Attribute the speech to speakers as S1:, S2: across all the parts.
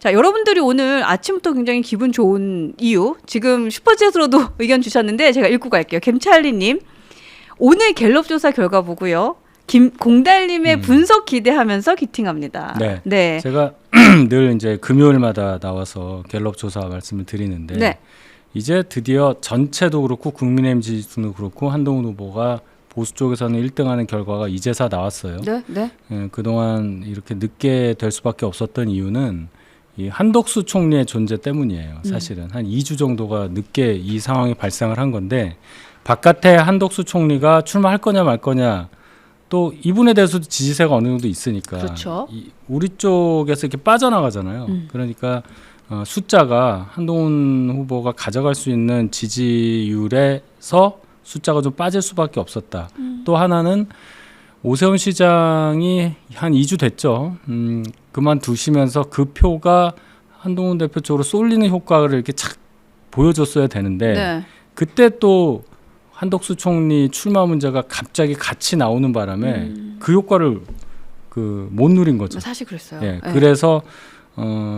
S1: 자, 여러분들이 오늘 아침부터 굉장히 기분 좋은 이유, 지금 슈퍼챗으로도 의견 주셨는데 제가 읽고 갈게요. 김찰리님, 오늘 갤럽 조사 결과 보고요. 공달님의 분석 기대하면서 기팅합니다.
S2: 네.
S1: 네.
S2: 제가 늘 이제 금요일마다 나와서 갤럽 조사 말씀을 드리는데
S1: 네.
S2: 이제 드디어 전체도 그렇고 국민의힘 지지도 그렇고 한동훈 후보가 보수 쪽에서는 1등하는 결과가 이제서 나왔어요.
S1: 네. 네.
S2: 예, 그동안 이렇게 늦게 될 수밖에 없었던 이유는 이 한덕수 총리의 존재 때문이에요. 사실은 한 2주 정도가 늦게 이 상황이 발생을 한 건데 바깥에 한덕수 총리가 출마할 거냐 말 거냐 또 이분에 대해서도 지지세가 어느 정도 있으니까
S1: 그렇죠.
S2: 우리 쪽에서 이렇게 빠져나가잖아요. 그러니까 숫자가 한동훈 후보가 가져갈 수 있는 지지율에서 숫자가 좀 빠질 수밖에 없었다. 또 하나는 오세훈 시장이 한 2주 됐죠. 그만두시면서 그 표가 한동훈 대표 쪽으로 쏠리는 효과를 이렇게 착 보여줬어야 되는데
S1: 네.
S2: 그때 또 한덕수 총리 출마 문제가 갑자기 같이 나오는 바람에 그 효과를 못 누린 거죠.
S1: 사실 그랬어요.
S2: 예,
S1: 네.
S2: 그래서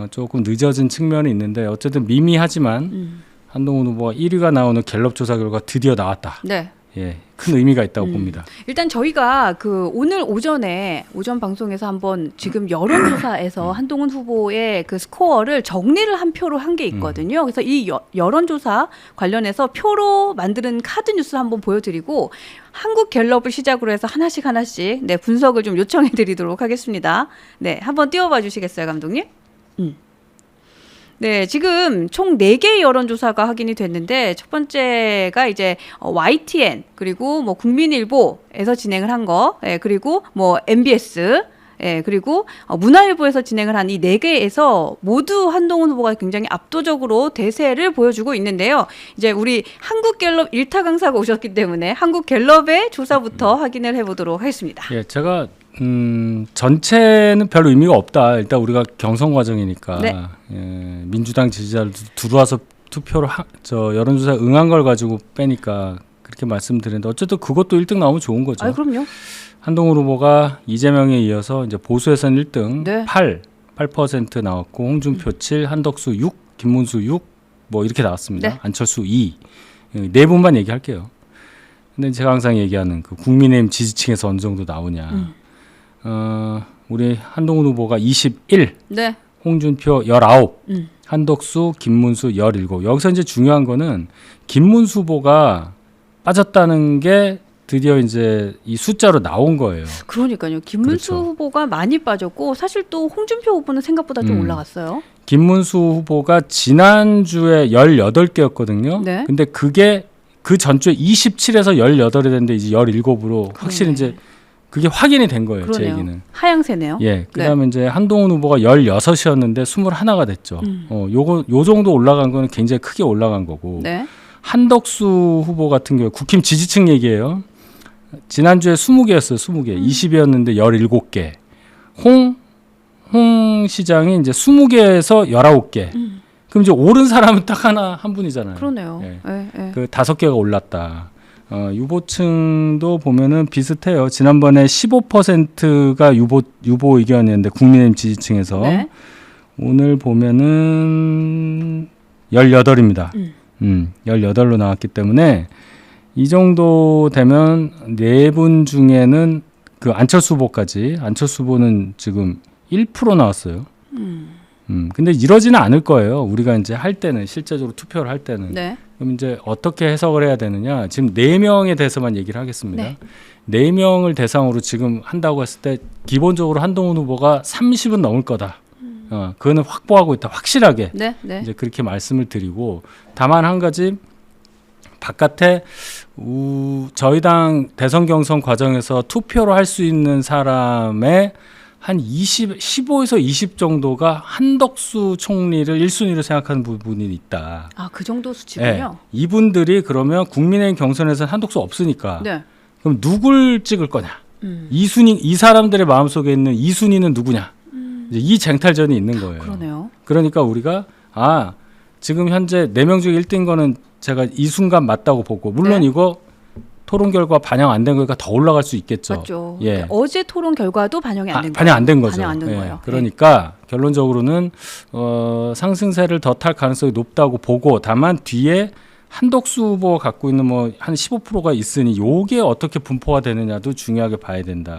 S2: 조금 늦어진 측면이 있는데 어쨌든 미미하지만 한동훈 후보가 1위가 나오는 갤럽 조사 결과 드디어 나왔다.
S1: 네.
S2: 예, 큰 의미가 있다고 봅니다.
S1: 일단 저희가 오늘 오전 방송에서 한번 지금 여론조사에서 한동훈 후보의 그 스코어를 정리를 한 표로 한 게 있거든요. 그래서 이 여론조사 관련해서 표로 만드는 카드 뉴스 한번 보여드리고 한국 갤럽을 시작으로 해서 하나씩 네, 분석을 좀 요청해드리도록 하겠습니다. 네, 한번 띄워봐 주시겠어요, 감독님? 네, 지금 총 4개의 여론조사가 확인이 됐는데 첫 번째가 이제 YTN 그리고 뭐 국민일보에서 진행을 한 거, 그리고 뭐 MBS, 그리고 문화일보에서 진행을 한 이 4개에서 모두 한동훈 후보가 굉장히 압도적으로 대세를 보여주고 있는데요. 이제 우리 한국갤럽 1타 강사가 오셨기 때문에 한국갤럽의 조사부터 확인을 해보도록 하겠습니다.
S2: 예, 제가 전체는 별 의미가 없다. 일단 우리가 경선 과정이니까
S1: 네.
S2: 예, 민주당 지지자들도 들어와서 투표를 여론조사 응한 걸 가지고 빼니까 그렇게 말씀드렸는데 어쨌든 그것도 1등 나오면 좋은 거죠.
S1: 아, 그럼요.
S2: 한동훈 후보가 이재명에 이어서 이제 보수에서는 1등
S1: 네.
S2: 8% 나왔고 홍준표 7, 한덕수 6, 김문수 6 뭐 이렇게 나왔습니다.
S1: 네.
S2: 안철수 2. 네 분만 얘기할게요. 근데 제가 항상 얘기하는 그 국민의힘 지지층에서 어느 정도 나오냐. 우리 한동훈 후보가 21,
S1: 네.
S2: 홍준표 19, 한덕수, 김문수 17. 여기서 이제 중요한 거는 김문수 후보가 빠졌다는 게 드디어 이제 이 숫자로 나온 거예요.
S1: 그러니까요. 김문수
S2: 그렇죠.
S1: 후보가 많이 빠졌고 사실 또 홍준표 후보는 생각보다 좀 올라갔어요.
S2: 김문수 후보가 지난주에 18개였거든요.
S1: 네.
S2: 근데 그게 그 전주에 27에서 18이 됐는데 이제 17으로 확실히 이제 그게 확인이 된 거예요. 제
S1: 그러네요.
S2: 얘기는.
S1: 하향세네요.
S2: 예. 그다음에 이제 한동훈 후보가 16이었는데 21가 됐죠. 요 정도 올라간 거는 굉장히 크게 올라간 거고.
S1: 네.
S2: 한덕수 후보 같은 경우 국힘 지지층 얘기예요. 지난주에 20개였어요. 20개. 20이었는데 17개. 홍 시장이 이제 20개에서 19개. 그럼 이제 오른 사람은 딱 한 분이잖아요.
S1: 그러네요.
S2: 예.
S1: 예.
S2: 그 5개가 올랐다. 유보층도 보면은 비슷해요. 지난번에 15%가 유보 의견이었는데 국민의힘 지지층에서
S1: 네.
S2: 오늘 보면은 18입니다. 18로 나왔기 때문에 이 정도 되면 4분 중에는 그 안철수 후보까지 안철수 후보는 지금 1% 나왔어요. 근데 이러지는 않을 거예요. 우리가 이제 할 때는 실제적으로 투표를 할 때는.
S1: 네.
S2: 그럼 이제 어떻게 해석을 해야 되느냐? 지금 4명에 대해서만 얘기를 하겠습니다.
S1: 네.
S2: 4명을 대상으로 지금 한다고 했을 때 기본적으로 한동훈 후보가 30은 넘을 거다. 그거는 확보하고 있다. 확실하게.
S1: 네. 네.
S2: 이제 그렇게 말씀을 드리고 다만 한 가지 바깥에 저희 당 대선 경선 과정에서 투표를 할 수 있는 사람의 한 15에서 20 정도가 한덕수 총리를 1순위로 생각하는 부분이 있다.
S1: 아, 그 정도 수치군요.
S2: 네. 이분들이 그러면 국민의힘 경선에서는 한덕수 없으니까
S1: 네.
S2: 그럼 누굴 찍을 거냐? 2순위 이 사람들의 마음속에 있는 2순위는 누구냐? 이제 이 쟁탈전이 있는 거예요.
S1: 그러네요.
S2: 그러니까 우리가 지금 현재 4명 중에 1등인 거는 제가 이 순간 맞다고 보고 물론
S1: 네.
S2: 이거 토론 결과 반영 안 된 거니까 더 올라갈 수 있겠죠.
S1: 맞죠.
S2: 예.
S1: 그러니까 어제 토론 결과도 반영이 안 된 거예요.
S2: 반영 안 된 거죠.
S1: 반영 안 된
S2: 예.
S1: 거예요.
S2: 그러니까 결론적으로는 상승세를 더 탈 가능성이 높다고 보고, 다만 뒤에 한덕수 후보가 갖고 있는 뭐 한 15%가 있으니 요게 어떻게 분포가 되느냐도 중요하게 봐야 된다.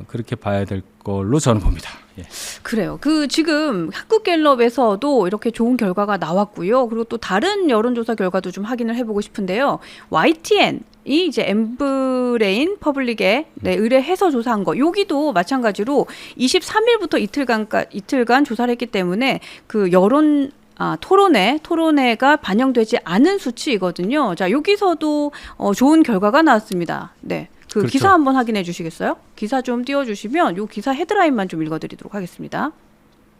S2: 그렇게 봐야 될 걸로 저는 봅니다. 예.
S1: 그래요. 그 지금 한국갤럽에서도 이렇게 좋은 결과가 나왔고요. 그리고 또 다른 여론조사 결과도 좀 확인을 해보고 싶은데요. YTN이 이제 엠브레인 퍼블릭에 의뢰해서 조사한 거, 여기도 마찬가지로 23일부터 이틀간 조사를 했기 때문에 그 토론회가 반영되지 않은 수치이거든요. 자, 여기서도 좋은 결과가 나왔습니다. 네. 그
S2: 그렇죠.
S1: 기사 한번 확인해 주시겠어요? 기사 좀 띄워주시면 요 기사 헤드라인만 좀 읽어드리도록 하겠습니다.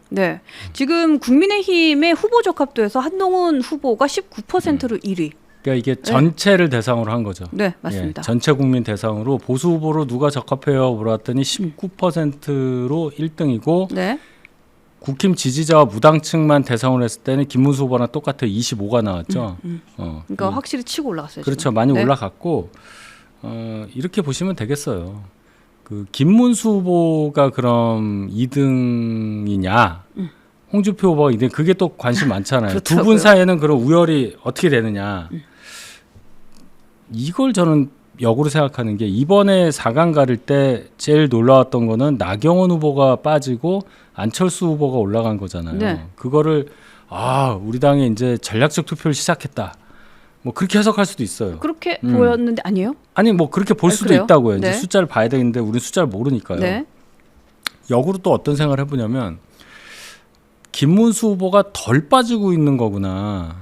S1: 네, 지금 국민의힘의 후보 적합도에서 한동훈 후보가 19%로 1위.
S2: 그러니까 이게 전체를 대상으로 한 거죠.
S1: 네, 맞습니다.
S2: 예, 전체 국민 대상으로 보수 후보로 누가 적합해요 물어봤더니 19%로 1등이고
S1: 네.
S2: 국힘 지지자와 무당층만 대상으로 했을 때는 김문수 후보랑 똑같아 25가 나왔죠.
S1: 그러니까 확실히 치고 올라갔어요.
S2: 그렇죠.
S1: 지금.
S2: 많이
S1: 네.
S2: 올라갔고 이렇게 보시면 되겠어요. 그 김문수 후보가 그럼 2등이냐, 홍준표 후보가 2등, 그게 또 관심 많잖아요. 두 분 사이에는 그럼 우열이 어떻게 되느냐. 이걸 저는 역으로 생각하는 게, 이번에 4강 가를 때 제일 놀라웠던 거는 나경원 후보가 빠지고 안철수 후보가 올라간 거잖아요.
S1: 네.
S2: 그거를 우리 당이 이제 전략적 투표를 시작했다. 뭐 그렇게 해석할 수도 있어요.
S1: 그렇게 보였는데 아니에요?
S2: 아니 뭐 그렇게 볼 수도
S1: 그래요?
S2: 있다고요.
S1: 네.
S2: 이제 숫자를 봐야 되는데 우리는 숫자를 모르니까요.
S1: 네.
S2: 역으로 또 어떤 생각을 해보냐면, 김문수 후보가 덜 빠지고 있는 거구나.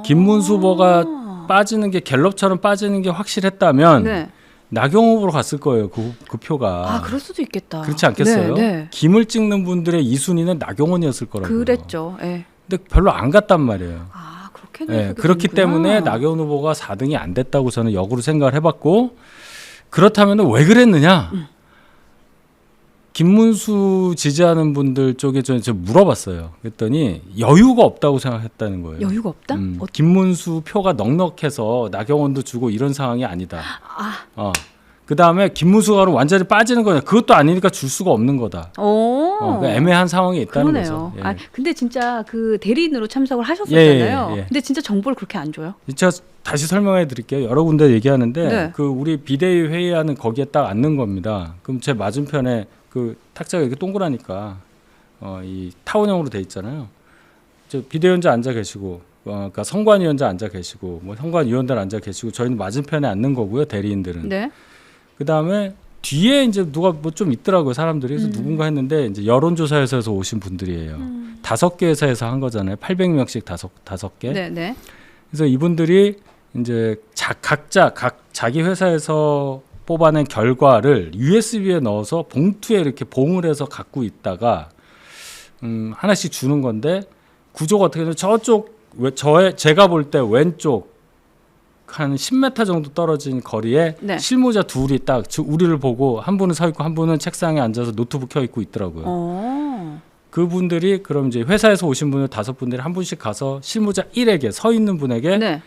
S2: 김문수 후보가 빠지는 게 갤럽처럼 빠지는 게 확실했다면
S1: 네.
S2: 나경원 후보로 갔을 거예요. 그 표가.
S1: 그럴 수도 있겠다.
S2: 그렇지 않겠어요?
S1: 네, 네.
S2: 김을 찍는 분들의 2순위는 나경원이었을 거라고요.
S1: 그랬죠. 네.
S2: 근데 별로 안 갔단 말이에요.
S1: 그렇게
S2: 네, 그렇기 때문에 나경원 후보가 4등이 안 됐다고 저는 역으로 생각을 해봤고, 그렇다면 왜 그랬느냐? 김문수 지지하는 분들 쪽에 저는 물어봤어요. 그랬더니 여유가 없다고 생각했다는 거예요.
S1: 여유가 없다?
S2: 김문수 표가 넉넉해서 나경원도 주고 이런 상황이 아니다. 그 다음에 김문수가 완전히 빠지는 거냐? 그것도 아니니까 줄 수가 없는 거다. 그러니까 애매한 상황이 있다는
S1: 그러네요.
S2: 거죠. 예.
S1: 근데 진짜 그 대리인으로 참석을 하셨었잖아요.
S2: 예.
S1: 근데 진짜 정보를 그렇게 안 줘요?
S2: 제가 다시 설명해 드릴게요. 여러 군데 얘기하는데
S1: 네.
S2: 그 우리 비대위 회의하는 거기에 딱 앉는 겁니다. 그럼 제 맞은편에 그 탁자가 이렇게 동그라니까 이 타원형으로 돼 있잖아요. 저 비대위원장 앉아 계시고, 그러니까 선관위원장 앉아 계시고, 뭐 선관위원들 앉아 계시고, 저희는 맞은편에 앉는 거고요. 대리인들은.
S1: 네.
S2: 그 다음에 뒤에 이제 누가 뭐 좀 있더라고요. 사람들이. 그래서 누군가 했는데 이제 여론조사 회사에서 오신 분들이에요. 5개 회사에서 한 거잖아요. 800명씩 다섯 개.
S1: 네.
S2: 그래서 이분들이 이제 각자 자기 회사에서 뽑아낸 결과를 USB에 넣어서 봉투에 이렇게 봉을 해서 갖고 있다가 하나씩 주는 건데, 구조가 어떻게 되면 제가 볼 때 왼쪽 한 10m 정도 떨어진 거리에
S1: 네.
S2: 실무자 둘이 딱 우리를 보고, 한 분은 서 있고 한 분은 책상에 앉아서 노트북 켜 있고 있더라고요. 그분들이 그럼 이제 회사에서 오신 분들 5분들이 한 분씩 가서 실무자 1에게, 서 있는 분에게
S1: 네.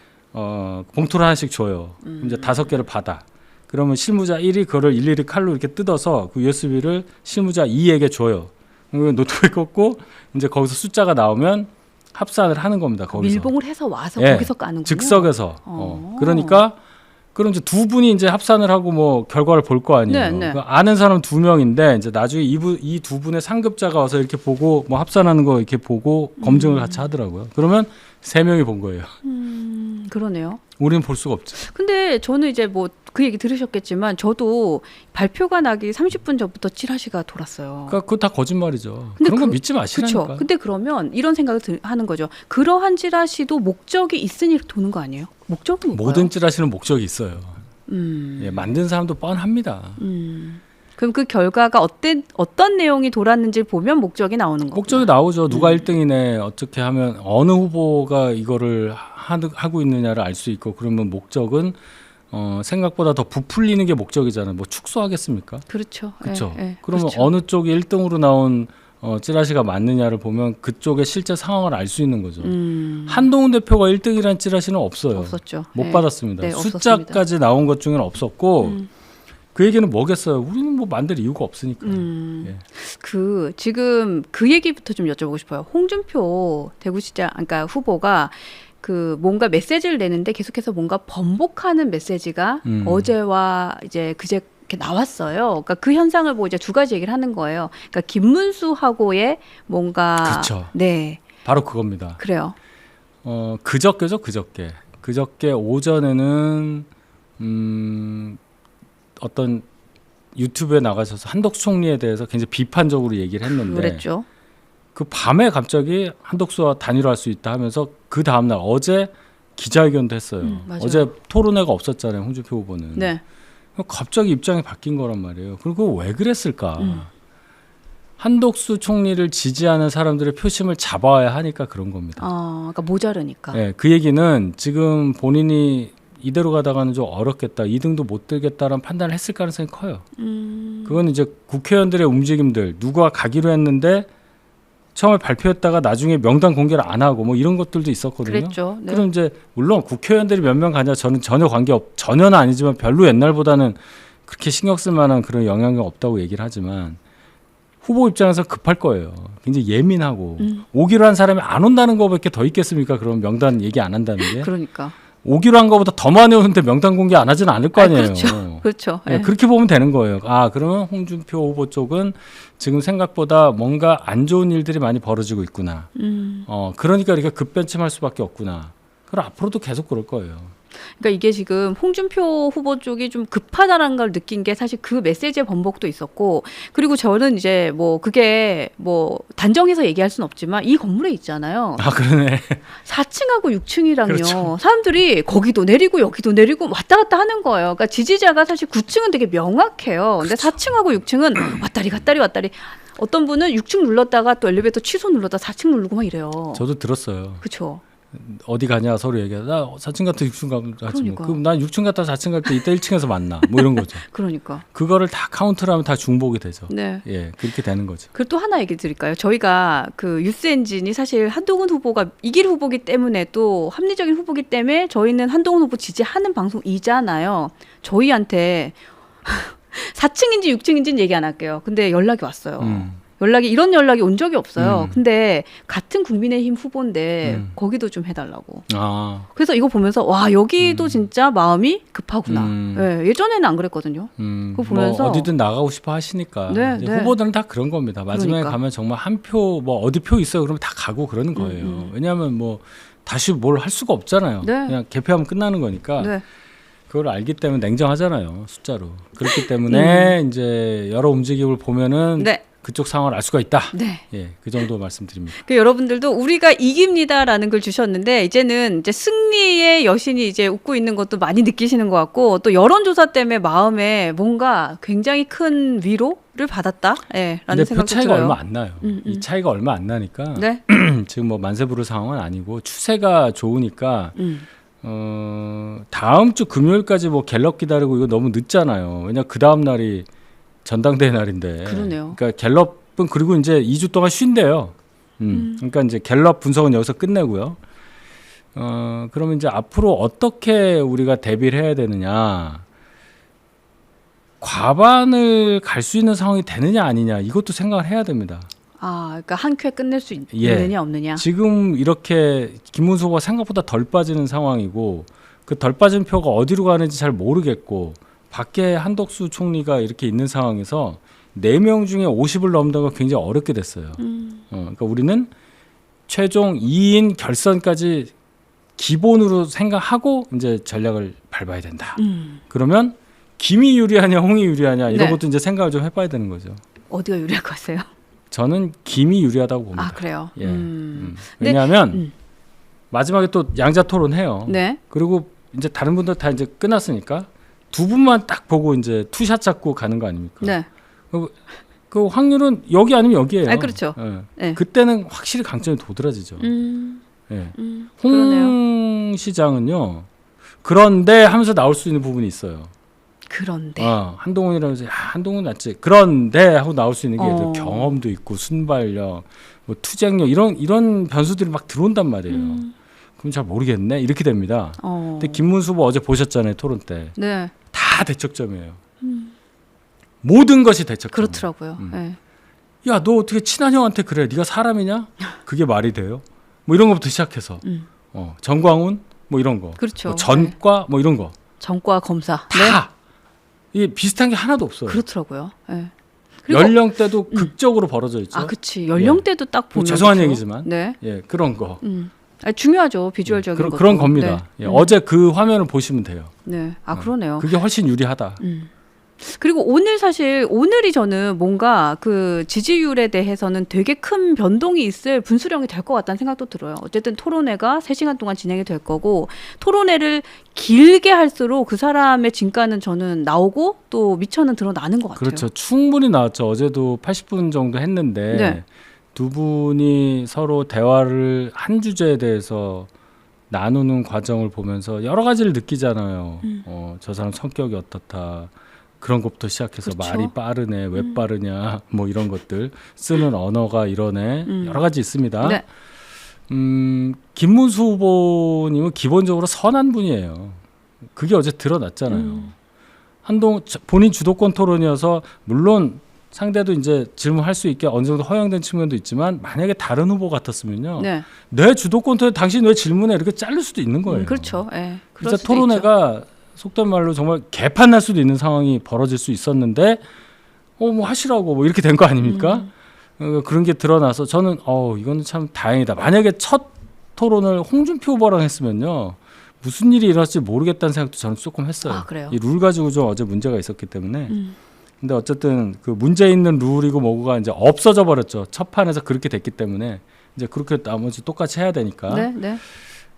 S2: 봉투를 하나씩 줘요. 이제 5개를 받아. 그러면 실무자 1이 그거를 일일이 칼로 이렇게 뜯어서 그 USB를 실무자 2에게 줘요. 노트북에 꽂고 이제 거기서 숫자가 나오면 합산을 하는 겁니다. 거기서
S1: 밀봉을 해서 와서
S2: 예,
S1: 거기서 까는군요.
S2: 즉석에서. 그러니까 그럼 이제 두 분이 이제 합산을 하고 뭐 결과를 볼 거 아니에요.
S1: 네.
S2: 그 아는 사람 2명인데 이제 나중에 이 두 분의 상급자가 와서 이렇게 보고 뭐 합산하는 거 이렇게 보고 검증을 같이 하더라고요. 그러면 3명이 본 거예요.
S1: 그러네요.
S2: 우리는 볼 수가 없죠.
S1: 근데 저는 이제 뭐 그 얘기 들으셨겠지만 저도 발표가 나기 30분 전부터 찌라시가 돌았어요.
S2: 그러니까 그거 다 거짓말이죠.
S1: 근데
S2: 그런 거 믿지 마시라니까.
S1: 그렇죠. 근데 그러면 이런 생각을 하는 거죠. 그러한 찌라시도 목적이 있으니 도는 거 아니에요? 목적은 뭘까요?
S2: 모든 찌라시는 목적이 있어요. 예, 만든 사람도 뻔합니다.
S1: 그럼 그 결과가 어떤 내용이 돌았는지 보면 목적이 나오는 거예요.
S2: 목적이 나오죠. 누가 1등이네, 어떻게 하면 어느 후보가 이거를 하고 있느냐를 알 수 있고, 그러면 목적은 생각보다 더 부풀리는 게 목적이잖아요. 뭐 축소하겠습니까?
S1: 그렇죠.
S2: 그렇죠.
S1: 예,
S2: 그러면
S1: 그렇죠.
S2: 어느 쪽이 1등으로 나온 찌라시가 맞느냐를 보면 그쪽의 실제 상황을 알 수 있는 거죠. 한동훈 대표가 1등이라는 찌라시는 없어요.
S1: 없었죠.
S2: 못
S1: 네.
S2: 받았습니다.
S1: 네,
S2: 숫자까지 나온 것 중에는 없었고 그 얘기는 뭐겠어요. 우리는 뭐 만들 이유가 없으니까. 예.
S1: 지금 그 얘기부터 좀 여쭤보고 싶어요. 홍준표 대구시장, 그러니까 후보가 그 뭔가 메시지를 내는데 계속해서 뭔가 번복하는 메시지가 어제와 이제 그제 이렇게 나왔어요. 그러니까 그 현상을 보고 이제 두 가지 얘기를 하는 거예요. 그러니까 김문수하고의 뭔가
S2: 그렇죠.
S1: 네,
S2: 바로 그겁니다.
S1: 그래요.
S2: 그저께죠, 그저께 오전에는 어떤 유튜브에 나가셔서 한덕수 총리에 대해서 굉장히 비판적으로 얘기를 했는데
S1: 그랬죠.
S2: 그 밤에 갑자기 한덕수와 단일화할 수 있다 하면서 그 다음날 어제 기자회견도 했어요.
S1: 맞아요.
S2: 어제 토론회가 없었잖아요. 홍준표 후보는.
S1: 네.
S2: 갑자기 입장이 바뀐 거란 말이에요. 그리고 왜 그랬을까? 한덕수 총리를 지지하는 사람들의 표심을 잡아야 하니까 그런 겁니다.
S1: 그러니까 모자르니까.
S2: 네, 그 얘기는 지금 본인이 이대로 가다가는 좀 어렵겠다, 2등도 못 들겠다라는 판단을 했을 가능성이 커요. 그건 이제 국회의원들의 움직임들, 누가 가기로 했는데 처음에 발표했다가 나중에 명단 공개를 안 하고 뭐 이런 것들도 있었거든요.
S1: 그랬죠. 네.
S2: 그럼 이제 물론 국회의원들이 몇 명 가냐 저는 전혀 전혀는 아니지만 별로 옛날보다는 그렇게 신경 쓸 만한 그런 영향이 없다고 얘기를 하지만 후보 입장에서 급할 거예요. 굉장히 예민하고 오기로 한 사람이 안 온다는 거밖에 더 있겠습니까? 그럼 명단 얘기 안 한다는 게.
S1: 그러니까.
S2: 오기로 한 거보다 더 많이 오는데 명단 공개 안 하지는 않을 거 아니에요.
S1: 그렇죠.
S2: 네,
S1: 네.
S2: 그렇게 보면 되는 거예요. 그러면 홍준표 후보 쪽은 지금 생각보다 뭔가 안 좋은 일들이 많이 벌어지고 있구나. 그러니까 이렇게 급변침할 수밖에 없구나. 그럼 앞으로도 계속 그럴 거예요.
S1: 그러니까 이게 지금 홍준표 후보 쪽이 좀 급하다라는 걸 느낀 게 사실 그 메시지의 번복도 있었고, 그리고 저는 이제 뭐 그게 뭐 단정해서 얘기할 수는 없지만 이 건물에 있잖아요.
S2: 그러네.
S1: 4층하고 6층이랑요.
S2: 그렇죠.
S1: 사람들이 거기도 내리고 여기도 내리고 왔다 갔다 하는 거예요. 그러니까 지지자가 사실 9층은 되게 명확해요. 근데
S2: 그렇죠.
S1: 4층하고 6층은 왔다리 갔다리 왔다리. 어떤 분은 6층 눌렀다가 또 엘리베이터 취소 눌렀다 4층 누르고 막 이래요.
S2: 저도 들었어요.
S1: 그렇죠.
S2: 어디 가냐 서로 얘기하다. 나 4층 갔다 6층 가지.
S1: 그러니까.
S2: 그럼 난 6층 갔다 4층 갈 때 이따 1층에서 만나. 뭐 이런 거죠.
S1: 그러니까.
S2: 그거를 다 카운트를 하면 다 중복이 되죠.
S1: 네.
S2: 예, 그렇게 되는 거죠.
S1: 그리고 또 하나 얘기 드릴까요? 저희가 그 뉴스 엔진이 사실 한동훈 후보가 이길 후보기 때문에 또 합리적인 후보기 때문에 저희는 한동훈 후보 지지하는 방송이잖아요. 저희한테 4층인지 6층인지는 얘기 안 할게요. 근데 연락이 왔어요. 이런 연락이 온 적이 없어요. 근데 같은 국민의힘 후보인데 거기도 좀 해달라고. 그래서 이거 보면서 와 여기도 진짜 마음이 급하구나. 네, 예전에는 안 그랬거든요. 그거 보면서
S2: 뭐 어디든 나가고 싶어 하시니까.
S1: 네,
S2: 이제
S1: 네.
S2: 후보들은 다 그런 겁니다. 마지막에
S1: 그러니까.
S2: 가면 정말 한 표 뭐 어디 표 있어요. 그러면 다 가고 그러는 거예요. 왜냐하면 뭐 다시 뭘 할 수가 없잖아요.
S1: 네.
S2: 그냥 개표하면 끝나는 거니까.
S1: 네.
S2: 그걸 알기 때문에 냉정하잖아요. 숫자로. 그렇기 때문에 이제 여러 움직임을 보면은
S1: 네.
S2: 그쪽 상황을 알 수가 있다.
S1: 네.
S2: 예, 그 정도 말씀드립니다.
S1: 그 여러분들도 우리가 이깁니다라는 글 주셨는데 이제는 이제 승리의 여신이 이제 웃고 있는 것도 많이 느끼시는 것 같고 또 여론조사 때문에 마음에 뭔가 굉장히 큰 위로를 받았다. 예, 라는
S2: 근데 표
S1: 생각도
S2: 차이가
S1: 들어요.
S2: 얼마 안 나요. 이 차이가 얼마 안 나니까
S1: 네.
S2: 지금 뭐 만세부를 상황은 아니고 추세가 좋으니까 다음 주 금요일까지 뭐 갤럽 기다리고 이거 너무 늦잖아요. 왜냐 그 다음 날이 전당대회 날인데.
S1: 그러네요.
S2: 그러니까 갤럽은 그리고 이제 2주 동안 쉰대요. 그러니까 이제 갤럽 분석은 여기서 끝내고요. 그러면 이제 앞으로 어떻게 우리가 대비를 해야 되느냐. 과반을 갈 수 있는 상황이 되느냐 아니냐 이것도 생각을 해야 됩니다.
S1: 그러니까 한 큐에 끝낼 수
S2: 예.
S1: 있느냐 없느냐.
S2: 지금 이렇게 김문수 후보가 생각보다 덜 빠지는 상황이고 그 덜 빠진 표가 어디로 가는지 잘 모르겠고 밖에 한덕수 총리가 이렇게 있는 상황에서 4명 중에 50을 넘는 건 굉장히 어렵게 됐어요. 그러니까 우리는 최종 2인 결선까지 기본으로 생각하고 이제 전략을 밟아야 된다. 그러면 김이 유리하냐 홍이 유리하냐 이런
S1: 네.
S2: 것도 이제 생각을 좀 해봐야 되는 거죠.
S1: 어디가 유리할 것 같아요?
S2: 저는 김이 유리하다고 봅니다.
S1: 그래요?
S2: 예. 왜냐하면 마지막에 또 양자 토론해요.
S1: 네.
S2: 그리고 이제 다른 분들 다 이제 끝났으니까 두 분만 딱 보고 이제 투샷 잡고 가는 거 아닙니까?
S1: 네.
S2: 그 확률은 여기 아니면 여기예요.
S1: 그렇죠.
S2: 예.
S1: 네.
S2: 그때는 확실히 강점이 도드라지죠. 예.
S1: 그러네요.
S2: 홍 시장은요. 그런데 하면서 나올 수 있는 부분이 있어요.
S1: 그런데
S2: 한동훈이라고 해서 한동훈 낫지. 그런데 하고 나올 수 있는 게 경험도 있고 순발력, 뭐 투쟁력 이런 변수들이 막 들어온단 말이에요. 그럼 잘 모르겠네 이렇게 됩니다. 근데 김문수 후보 어제 보셨잖아요 토론 때.
S1: 네.
S2: 다 대척점이에요. 모든 것이 대척점.
S1: 그렇더라고요. 네.
S2: 야, 너 어떻게 친한 형한테 그래? 네가 사람이냐? 그게 말이 돼요? 뭐 이런 것부터 시작해서 정광훈 뭐 이런 거,
S1: 그렇죠.
S2: 뭐 전과 뭐 이런 거,
S1: 전과 검사
S2: 다 이게 비슷한 게 하나도 없어요.
S1: 그렇더라고요. 네.
S2: 연령대도 극적으로 벌어져 있죠.
S1: 아, 그치. 연령대도 딱 보면
S2: 죄송한
S1: 그렇죠.
S2: 얘기지만,
S1: 네.
S2: 예, 그런 거.
S1: 아니, 중요하죠. 비주얼적인 것도.
S2: 그런 겁니다.
S1: 네.
S2: 예, 어제 그 화면을 보시면 돼요.
S1: 네. 아, 그러네요.
S2: 그게 훨씬 유리하다.
S1: 그리고 오늘이 저는 뭔가 그 지지율에 대해서는 되게 큰 변동이 있을 분수령이 될 것 같다는 생각도 들어요. 어쨌든 토론회가 3시간 동안 진행이 될 거고 토론회를 길게 할수록 그 사람의 진가는 저는 나오고 또 미천은 드러나는 것 같아요.
S2: 그렇죠. 충분히 나왔죠. 어제도 80분 정도 했는데
S1: 네.
S2: 두 분이 서로 대화를 한 주제에 대해서 나누는 과정을 보면서 여러 가지를 느끼잖아요. 저 사람 성격이 어떻다. 그런 것부터 시작해서
S1: 그렇죠.
S2: 말이 빠르네, 왜 빠르냐, 뭐 이런 것들 쓰는 언어가 이러네, 여러 가지 있습니다.
S1: 네.
S2: 김문수 후보님은 기본적으로 선한 분이에요. 그게 어제 드러났잖아요. 본인 주도권 토론이어서 물론 상대도 이제 질문할 수 있게 어느 정도 허용된 측면도 있지만 만약에 다른 후보 같았으면요,
S1: 네.
S2: 내 주도권 토론 당신 왜 질문해 이렇게 자를 수도 있는 거예요.
S1: 그렇죠. 네.
S2: 진짜 토론회가 속된 말로 정말 개판 날 수도 있는 상황이 벌어질 수 있었는데 뭐 하시라고 뭐 이렇게 된 거 아닙니까? 그런 게 드러나서 저는 이거는 참 다행이다. 만약에 첫 토론을 홍준표 후보랑 했으면요 무슨 일이 일어날지 모르겠다는 생각도 저는 조금 했어요.
S1: 아, 그래요?
S2: 이 룰 가지고 좀 어제 문제가 있었기 때문에. 근데 어쨌든 그 문제 있는 룰이고 뭐고가 이제 없어져 버렸죠. 첫 판에서 그렇게 됐기 때문에 이제 그렇게 나머지 똑같이 해야 되니까.
S1: 네, 네.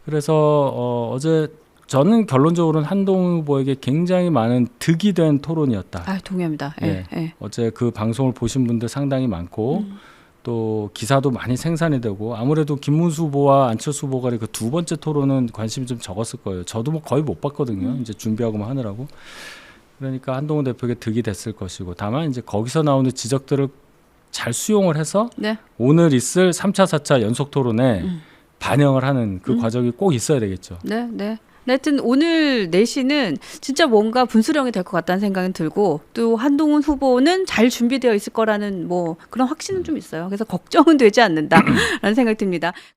S2: 그래서 어제 저는 결론적으로는 한동훈 후보에게 굉장히 많은 득이 된 토론이었다.
S1: 아, 동의합니다.
S2: 예.
S1: 예.
S2: 어제 그 방송을 보신 분들 상당히 많고 또 기사도 많이 생산이 되고 아무래도 김문수 후보와 안철수 후보 간의 그 두 번째 토론은 관심이 좀 적었을 거예요. 저도 뭐 거의 못 봤거든요. 이제 준비하고만 하느라고. 그러니까 한동훈 대표에게 득이 됐을 것이고 다만 이제 거기서 나오는 지적들을 잘 수용을 해서
S1: 네.
S2: 오늘 있을 3차, 4차 연속 토론에 반영을 하는 그 과정이 꼭 있어야 되겠죠.
S1: 네, 네. 하여튼 오늘 4시는 진짜 뭔가 분수령이 될 것 같다는 생각은 들고 또 한동훈 후보는 잘 준비되어 있을 거라는 뭐 그런 확신은 좀 있어요. 그래서 걱정은 되지 않는다라는 생각이 듭니다.